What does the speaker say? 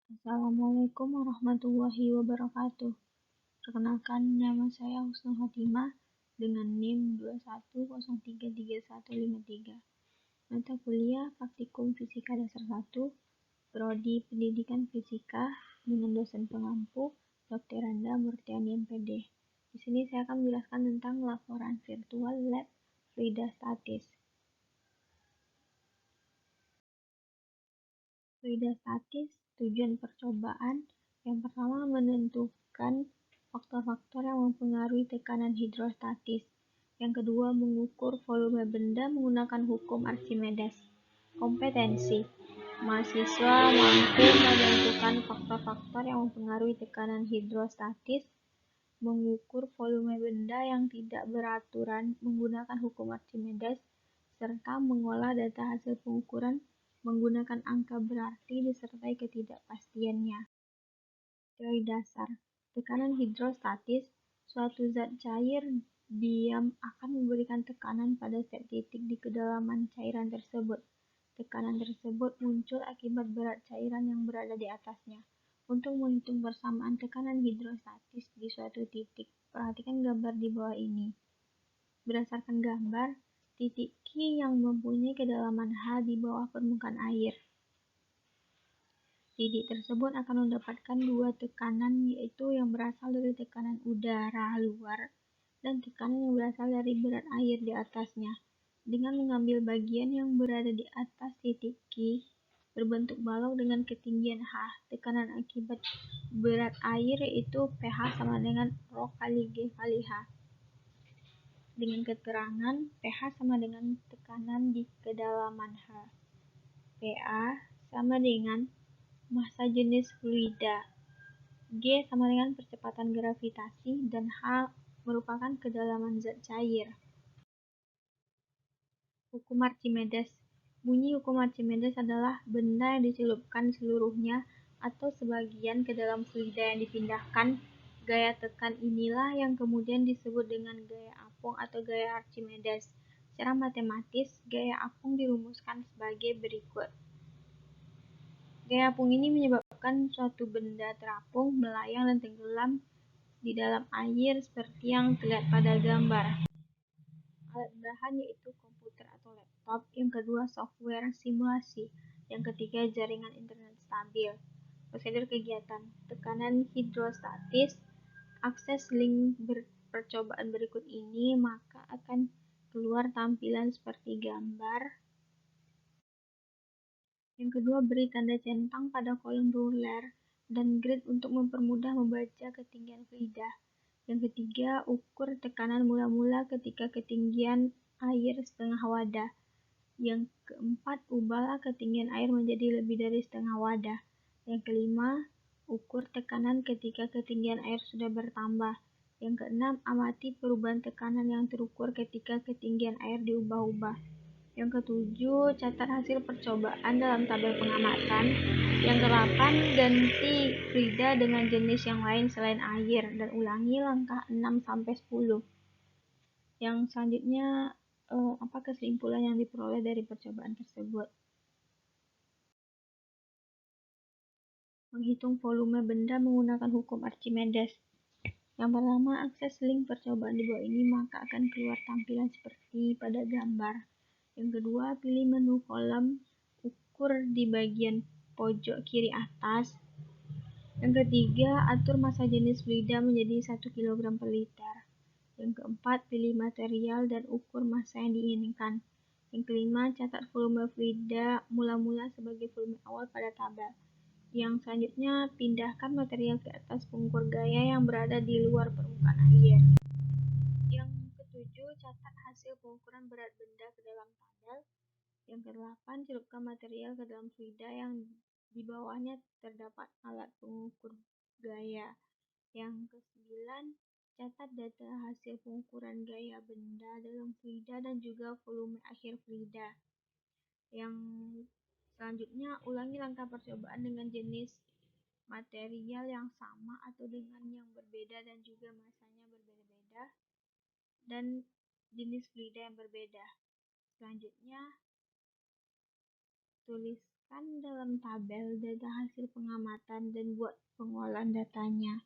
Assalamualaikum warahmatullahi wabarakatuh. Perkenalkan, nama saya Husnul Khotimah dengan NIM 210333153. Mata kuliah Praktikum Fisika Dasar 1, Prodi Pendidikan Fisika dengan dosen pengampu Dr. Randa Murtiani MPD. Di sini saya akan menjelaskan tentang laporan virtual lab fluida statis. Fluida statis, tujuan percobaan yang pertama menentukan faktor-faktor yang mempengaruhi tekanan hidrostatis. Yang kedua, mengukur volume benda menggunakan hukum Archimedes. Kompetensi, mahasiswa mampu menentukan faktor-faktor yang mempengaruhi tekanan hidrostatis, mengukur volume benda yang tidak beraturan menggunakan hukum Archimedes, serta mengolah data hasil pengukuran menggunakan angka berarti disertai ketidakpastiannya. Teori dasar, tekanan hidrostatis, suatu zat cair diam akan memberikan tekanan pada setiap titik di kedalaman cairan tersebut. Tekanan tersebut muncul akibat berat cairan yang berada di atasnya. Untuk menghitung persamaan tekanan hidrostatis di suatu titik, perhatikan gambar di bawah ini. Berdasarkan gambar, titik Q yang mempunyai kedalaman H di bawah permukaan air. Titik tersebut akan mendapatkan dua tekanan, yaitu yang berasal dari tekanan udara luar dan tekanan yang berasal dari berat air di atasnya. Dengan mengambil bagian yang berada di atas titik Q, berbentuk balok dengan ketinggian H, tekanan akibat berat air yaitu pH sama dengan Rho kali G kali H. Dengan keterangan pH sama dengan tekanan di kedalaman H. PA sama dengan massa jenis fluida. G sama dengan percepatan gravitasi dan H merupakan kedalaman zat cair. Hukum Archimedes. Bunyi hukum Archimedes adalah benda yang dicelupkan seluruhnya atau sebagian ke dalam fluida yang dipindahkan. Gaya tekan inilah yang kemudian disebut dengan gaya apung atau gaya Archimedes. Secara matematis, gaya apung dirumuskan sebagai berikut. Gaya apung ini menyebabkan suatu benda terapung, melayang, dan tenggelam di dalam air seperti yang terlihat pada gambar. Alat bahan yaitu komputer atau laptop, yang kedua software simulasi, yang ketiga jaringan internet stabil. Prosedur kegiatan, tekanan hidrostatis, akses link percobaan berikut ini, maka akan keluar tampilan seperti gambar. Yang kedua, beri tanda centang pada kolom ruler dan grid untuk mempermudah membaca ketinggian fluida. Yang ketiga, ukur tekanan mula-mula ketika ketinggian air setengah wadah. Yang keempat, ubahlah ketinggian air menjadi lebih dari setengah wadah. Yang kelima, ukur tekanan ketika ketinggian air sudah bertambah. Yang keenam, amati perubahan tekanan yang terukur ketika ketinggian air diubah-ubah. Yang ketujuh, catat hasil percobaan dalam tabel pengamatan. Yang kedelapan, ganti fluida dengan jenis yang lain selain air dan ulangi langkah 6-10. Yang selanjutnya, apa kesimpulan yang diperoleh dari percobaan tersebut? Menghitung volume benda menggunakan hukum Archimedes. Yang pertama, akses link percobaan di bawah ini, maka akan keluar tampilan seperti pada gambar. Yang kedua, pilih menu kolom, ukur di bagian pojok kiri atas. Yang ketiga, atur massa jenis fluida menjadi 1 kg per liter. Yang keempat, pilih material dan ukur massa yang diinginkan. Yang kelima, catat volume fluida mula-mula sebagai volume awal pada tabel. Yang selanjutnya, pindahkan material ke atas pengukur gaya yang berada di luar permukaan air. Yang ketujuh, catat hasil pengukuran berat benda ke dalam tabel. Yang kedelapan, celupkan material ke dalam fluida yang di bawahnya terdapat alat pengukur gaya. Yang kesembilan, catat data hasil pengukuran gaya benda dalam fluida dan juga volume akhir fluida. Yang selanjutnya, ulangi langkah percobaan dengan jenis material yang sama atau dengan yang berbeda dan juga massanya berbeda-beda dan jenis fluida yang berbeda. Selanjutnya, tulis Kan dalam tabel data hasil pengamatan dan buat pengolahan datanya.